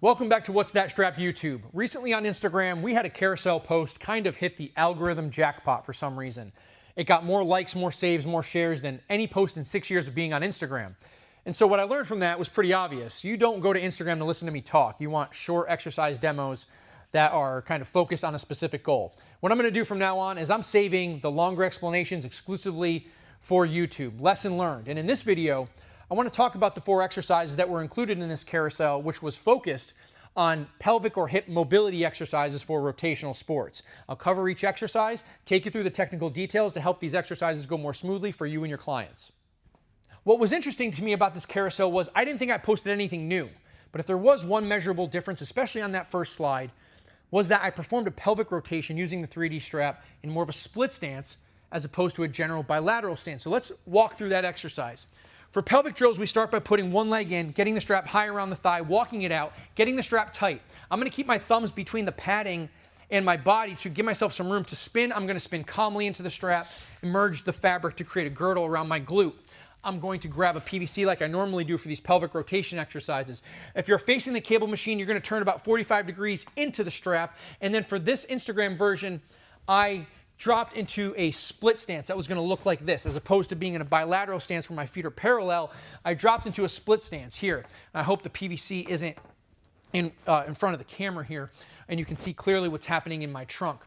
Welcome back to What's That Strap YouTube. Recently on Instagram, we had a carousel post kind of hit the algorithm jackpot for some reason. It got more likes, more saves, more shares than any post in 6 years of being on Instagram. And so what I learned from that was pretty obvious. You don't go to Instagram to listen to me talk. You want short exercise demos that are kind of focused on a specific goal. What I'm going to do from now on is I'm saving the longer explanations exclusively for YouTube. Lesson learned. And in this video, I want to talk about the 4 exercises that were included in this carousel, which was focused on pelvic or hip mobility exercises for rotational sports. I'll cover each exercise, take you through the technical details to help these exercises go more smoothly for you and your clients. What was interesting to me about this carousel was I didn't think I posted anything new, but if there was one measurable difference, especially on that first slide, was that I performed a pelvic rotation using the 3D strap in more of a split stance as opposed to a general bilateral stance. So let's walk through that exercise. For pelvic drills, we start by putting one leg in, getting the strap high around the thigh, walking it out, getting the strap tight. I'm going to keep my thumbs between the padding and my body to give myself some room to spin. I'm going to spin calmly into the strap, emerge the fabric to create a girdle around my glute. I'm going to grab a PVC like I normally do for these pelvic rotation exercises. If you're facing the cable machine, you're going to turn about 45 degrees into the strap. And then for this Instagram version, I dropped into a split stance that was going to look like this. As opposed to being in a bilateral stance where my feet are parallel, I dropped into a split stance here. I hope the PVC isn't in front of the camera here, and you can see clearly what's happening in my trunk.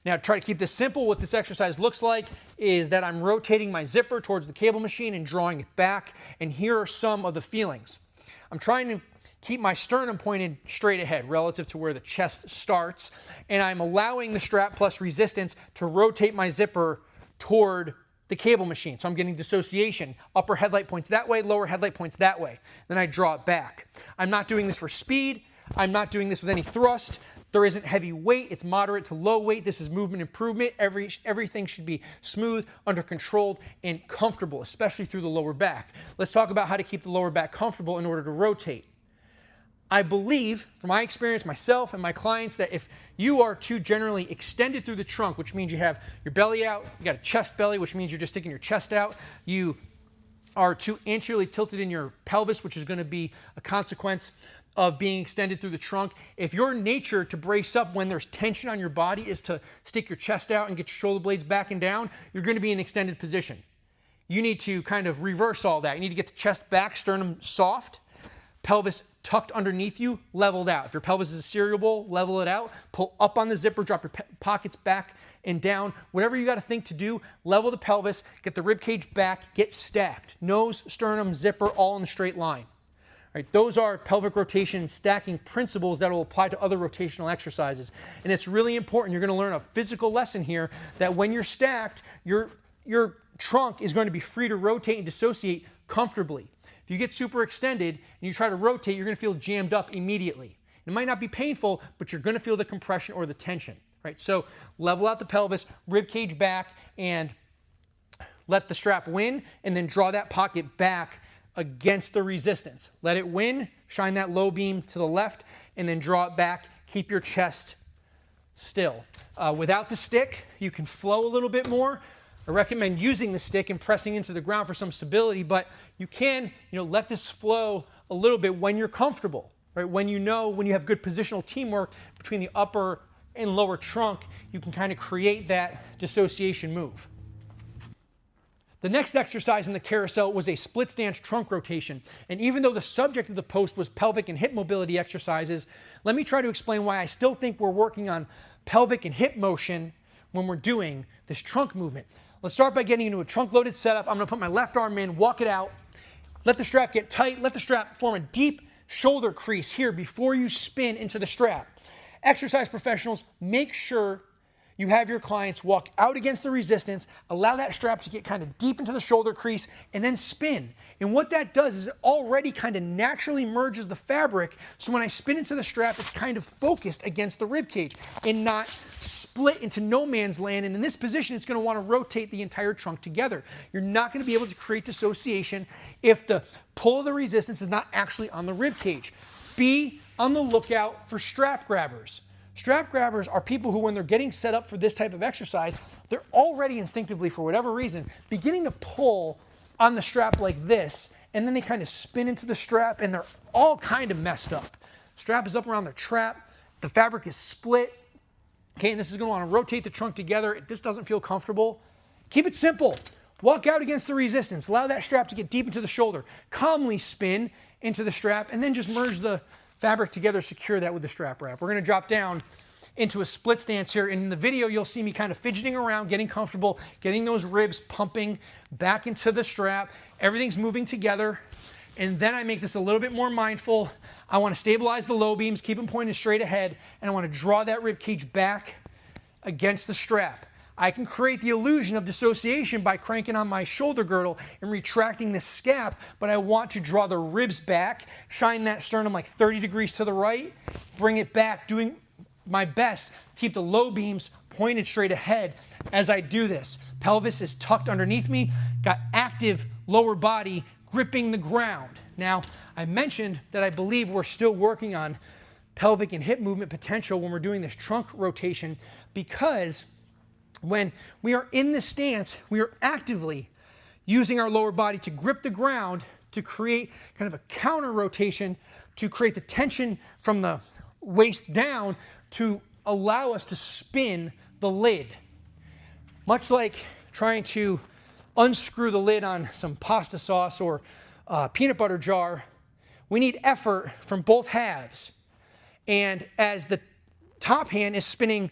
Now, try to keep this simple. What this exercise looks like is that I'm rotating my zipper towards the cable machine and drawing it back, and here are some of the feelings. I'm trying to keep my sternum pointed straight ahead relative to where the chest starts, and I'm allowing the strap plus resistance to rotate my zipper toward the cable machine. So I'm getting dissociation. Upper headlight points that way, lower headlight points that way. Then I draw it back. I'm not doing this for speed. I'm not doing this with any thrust. There isn't heavy weight. It's moderate to low weight. This is movement improvement. Everything should be smooth, under control, and comfortable, especially through the lower back. Let's talk about how to keep the lower back comfortable in order to rotate. I believe, from my experience, myself and my clients, that if you are too generally extended through the trunk, which means you have your belly out, you got a chest belly, which means you're just sticking your chest out, you are too anteriorly tilted in your pelvis, which is going to be a consequence of being extended through the trunk. If your nature to brace up when there's tension on your body is to stick your chest out and get your shoulder blades back and down, you're going to be in extended position. You need to kind of reverse all that. You need to get the chest back, sternum soft, pelvis tucked underneath you, leveled out. If your pelvis is a cereal bowl, level it out. Pull up on the zipper, drop your pockets back and down. Whatever you got to think to do, level the pelvis, get the rib cage back, get stacked. Nose, sternum, zipper, all in a straight line. Right, those are pelvic rotation stacking principles that will apply to other rotational exercises. And it's really important. You're going to learn a physical lesson here that when you're stacked, your trunk is going to be free to rotate and dissociate comfortably. If you get super extended and you try to rotate, you're going to feel jammed up immediately. It might not be painful, but you're going to feel the compression or the tension. Right? So level out the pelvis, rib cage back, and let the strap win, and then draw that pocket back against the resistance. Let it win, shine that low beam to the left, and then draw it back. Keep your chest still. Without the stick, you can flow a little bit more. I recommend using the stick and pressing into the ground for some stability, but you can, let this flow a little bit when you're comfortable, right? When you have good positional teamwork between the upper and lower trunk, you can kind of create that dissociation move. The next exercise in the carousel was a split stance trunk rotation. And even though the subject of the post was pelvic and hip mobility exercises, let me try to explain why I still think we're working on pelvic and hip motion when we're doing this trunk movement. Let's start by getting into a trunk loaded setup. I'm going to put my left arm in, walk it out, let the strap get tight, let the strap form a deep shoulder crease here before you spin into the strap. Exercise professionals, make sure you have your clients walk out against the resistance, allow that strap to get kind of deep into the shoulder crease, and then spin. And what that does is it already kind of naturally merges the fabric, so when I spin into the strap, it's kind of focused against the rib cage and not split into no man's land. And in this position, it's going to want to rotate the entire trunk together. You're not going to be able to create dissociation if the pull of the resistance is not actually on the rib cage. Be on the lookout for strap grabbers. Strap grabbers are people who, when they're getting set up for this type of exercise, they're already instinctively, for whatever reason, beginning to pull on the strap like this, and then they kind of spin into the strap, and they're all kind of messed up. Strap is up around the trap. The fabric is split. Okay, and this is going to want to rotate the trunk together. If this doesn't feel comfortable, keep it simple. Walk out against the resistance. Allow that strap to get deep into the shoulder. Calmly spin into the strap, and then just merge the fabric together, secure that with the strap wrap. We're going to drop down into a split stance here. In the video, you'll see me kind of fidgeting around, getting comfortable, getting those ribs pumping back into the strap. Everything's moving together. And then I make this a little bit more mindful. I want to stabilize the low beams, keep them pointed straight ahead, and I want to draw that rib cage back against the strap. I can create the illusion of dissociation by cranking on my shoulder girdle and retracting the scap, but I want to draw the ribs back, shine that sternum like 30 degrees to the right, bring it back, doing my best to keep the low beams pointed straight ahead as I do this. Pelvis is tucked underneath me, got active lower body gripping the ground. Now, I mentioned that I believe we're still working on pelvic and hip movement potential when we're doing this trunk rotation, because when we are in this stance, we are actively using our lower body to grip the ground to create kind of a counter rotation, to create the tension from the waist down to allow us to spin the lid. Much like trying to unscrew the lid on some pasta sauce or peanut butter jar, we need effort from both halves. And as the top hand is spinning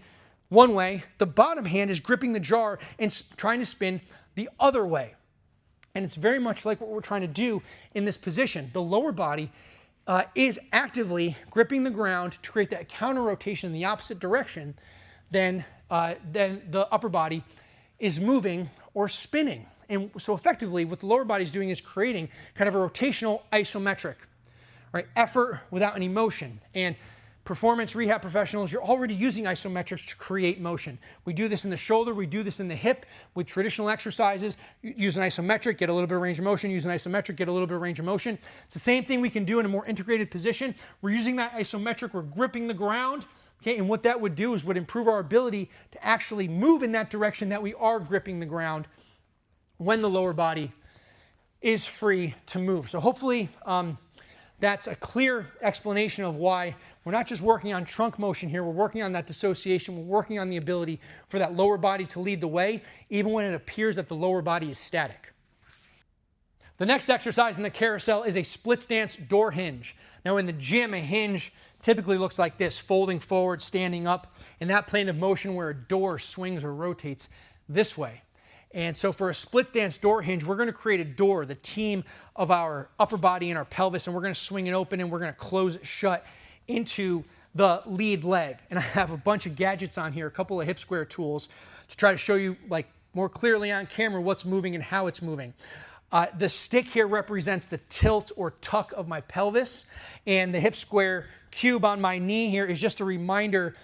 one way, the bottom hand is gripping the jar and trying to spin the other way. And it's very much like what we're trying to do in this position. The lower body is actively gripping the ground to create that counter rotation in the opposite direction than the upper body is moving or spinning. And so effectively what the lower body is doing is creating kind of a rotational isometric, right? Effort without any motion. And performance rehab professionals, you're already using isometrics to create motion. We do this in the shoulder, we do this in the hip with traditional exercises. Use an isometric, get a little bit of range of motion, use an isometric, get a little bit of range of motion. It's the same thing we can do in a more integrated position. We're using that isometric, we're gripping the ground, okay? And what that would do is would improve our ability to actually move in that direction that we are gripping the ground when the lower body is free to move. So hopefully, that's a clear explanation of why we're not just working on trunk motion here, we're working on that dissociation, we're working on the ability for that lower body to lead the way, even when it appears that the lower body is static. The next exercise in the carousel is a split stance door hinge. Now in the gym, a hinge typically looks like this, folding forward, standing up, in that plane of motion where a door swings or rotates this way. And so for a split stance door hinge, we're going to create a door, the team of our upper body and our pelvis, and we're going to swing it open and we're going to close it shut into the lead leg. And I have a bunch of gadgets on here, a couple of HipSquare tools to try to show you like more clearly on camera what's moving and how it's moving. The stick here represents the tilt or tuck of my pelvis, and the HipSquare cube on my knee here is just a reminder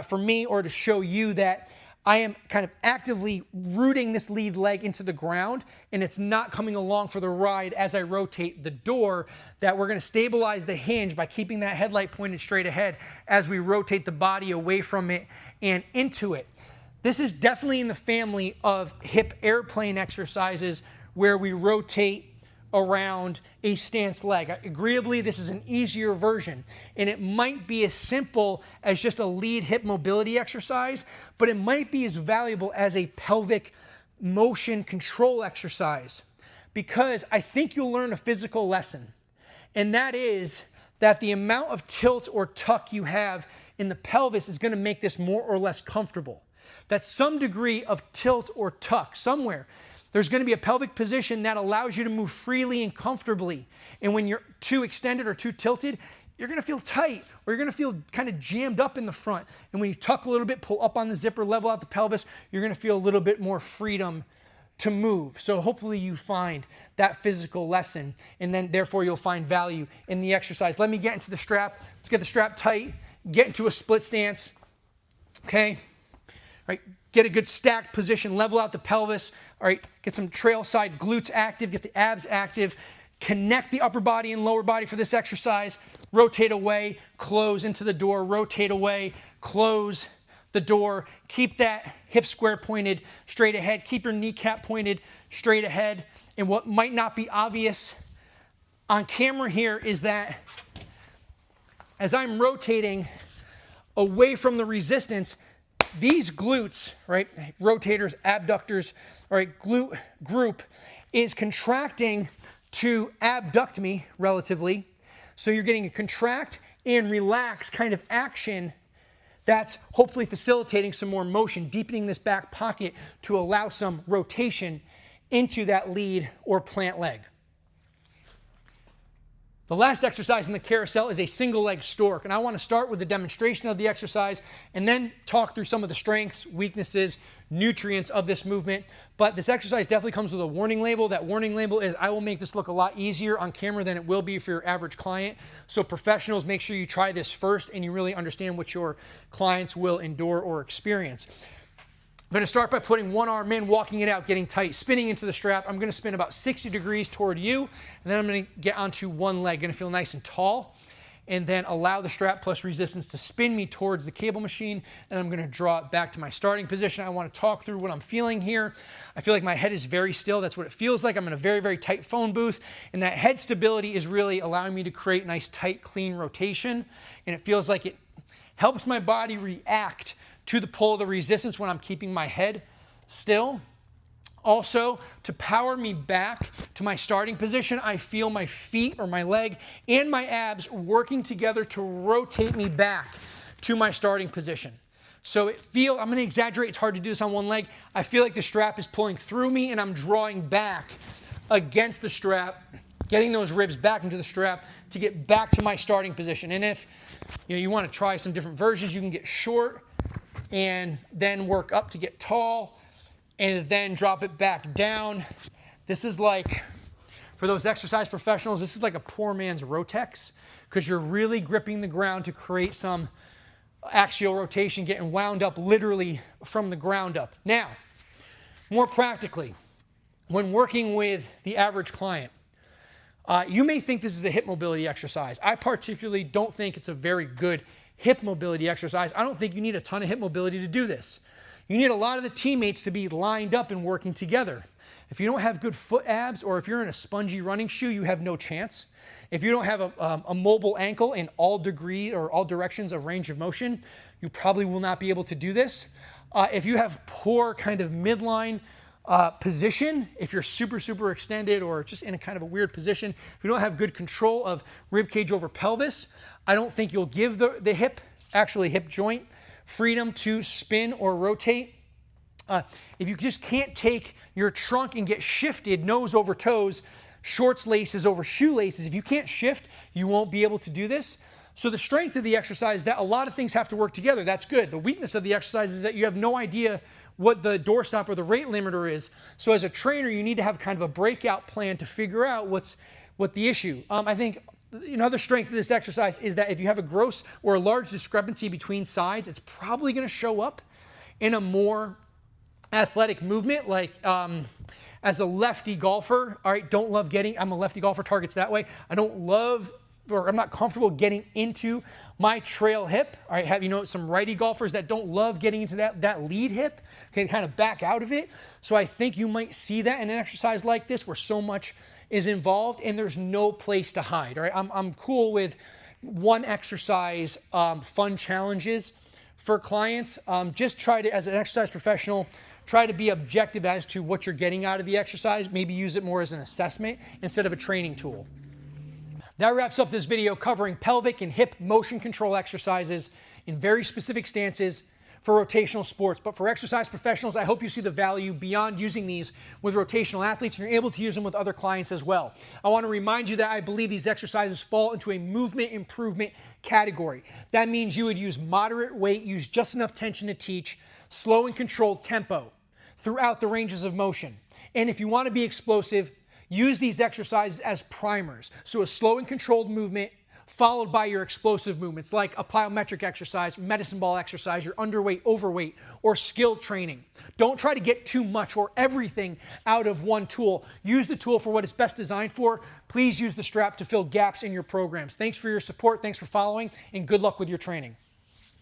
for me or to show you that I am kind of actively rooting this lead leg into the ground, and it's not coming along for the ride as I rotate the door, that we're going to stabilize the hinge by keeping that headlight pointed straight ahead as we rotate the body away from it and into it. This is definitely in the family of hip airplane exercises where we rotate around a stance leg. Agreeably, this is an easier version, and it might be as simple as just a lead hip mobility exercise, but it might be as valuable as a pelvic motion control exercise, because I think you'll learn a physical lesson, and that is that the amount of tilt or tuck you have in the pelvis is going to make this more or less comfortable. That some degree of tilt or tuck somewhere, there's going to be a pelvic position that allows you to move freely and comfortably. And when you're too extended or too tilted, you're going to feel tight, or you're going to feel kind of jammed up in the front. And when you tuck a little bit, pull up on the zipper, level out the pelvis, you're going to feel a little bit more freedom to move. So hopefully you find that physical lesson, and then therefore you'll find value in the exercise. Let me get into the strap. Let's get the strap tight, get into a split stance. Okay? All right. Get a good stacked position, level out the pelvis, all right, get some trail side glutes active, get the abs active, connect the upper body and lower body for this exercise, rotate away, close into the door, rotate away, close the door, keep that hip square pointed straight ahead, keep your kneecap pointed straight ahead. And what might not be obvious on camera here is that as I'm rotating away from the resistance, these glutes, right, rotators, abductors, all right, glute group is contracting to abduct me relatively. So you're getting a contract and relax kind of action that's hopefully facilitating some more motion, deepening this back pocket to allow some rotation into that lead or plant leg. The last exercise in the carousel is a single leg stork, and I want to start with the demonstration of the exercise and then talk through some of the strengths, weaknesses, nutrients of this movement. But this exercise definitely comes with a warning label. That warning label is I will make this look a lot easier on camera than it will be for your average client. So professionals, make sure you try this first and you really understand what your clients will endure or experience. I'm going to start by putting one arm in, walking it out, getting tight, spinning into the strap. I'm going to spin about 60 degrees toward you, and then I'm going to get onto one leg. Going to feel nice and tall, and then allow the strap plus resistance to spin me towards the cable machine, and I'm going to draw it back to my starting position. I want to talk through what I'm feeling here. I feel like my head is very still. That's what it feels like. I'm in a very, very tight phone booth, and that head stability is really allowing me to create nice, tight, clean rotation, and it feels like it helps my body react to the pull of the resistance when I'm keeping my head still. Also, to power me back to my starting position, I feel my feet or my leg and my abs working together to rotate me back to my starting position. So I'm going to exaggerate, it's hard to do this on one leg. I feel like the strap is pulling through me and I'm drawing back against the strap, getting those ribs back into the strap to get back to my starting position. And if you want to try some different versions, you can get short and then work up to get tall and then drop it back down. This is like, for those exercise professionals, this is like a poor man's Rotex because you're really gripping the ground to create some axial rotation, getting wound up literally from the ground up. Now, more practically, when working with the average client, you may think this is a hip mobility exercise. I particularly don't think it's a very good hip mobility exercise. I don't think you need a ton of hip mobility to do this. You need a lot of the teammates to be lined up and working together. If you don't have good foot abs, or if you're in a spongy running shoe, you have no chance. If you don't have a mobile ankle in all degree or all directions of range of motion, you probably will not be able to do this. If you have poor kind of midline position, if you're super, super extended or just in a kind of a weird position, if you don't have good control of rib cage over pelvis, I don't think you'll give the hip joint, freedom to spin or rotate. If you just can't take your trunk and get shifted nose over toes, shorts laces over shoelaces, if you can't shift, you won't be able to do this. So the strength of the exercise, that a lot of things have to work together. That's good. The weakness of the exercise is that you have no idea what the doorstop or the rate limiter is. So as a trainer, you need to have kind of a breakout plan to figure out what the issue. I think another strength of this exercise is that if you have a gross or a large discrepancy between sides, it's probably going to show up in a more athletic movement, like as a lefty golfer, all right, I'm a lefty golfer, targets that way. I'm not comfortable getting into my trail hip. All right, have some righty golfers that don't love getting into that lead hip, can kind of back out of it. So I think you might see that in an exercise like this where so much is involved and there's no place to hide. All right, I'm cool with one exercise, fun challenges for clients. Just try to, as an exercise professional, try to be objective as to what you're getting out of the exercise. Maybe use it more as an assessment instead of a training tool. That wraps up this video covering pelvic and hip motion control exercises in very specific stances for rotational sports. But for exercise professionals, I hope you see the value beyond using these with rotational athletes and you're able to use them with other clients as well. I want to remind you that I believe these exercises fall into a movement improvement category. That means you would use moderate weight, use just enough tension to teach, slow and controlled tempo throughout the ranges of motion. And if you want to be explosive, use these exercises as primers. So a slow and controlled movement followed by your explosive movements like a plyometric exercise, medicine ball exercise, your underweight, overweight, or skill training. Don't try to get too much or everything out of one tool. Use the tool for what it's best designed for. Please use the strap to fill gaps in your programs. Thanks for your support, thanks for following, and good luck with your training.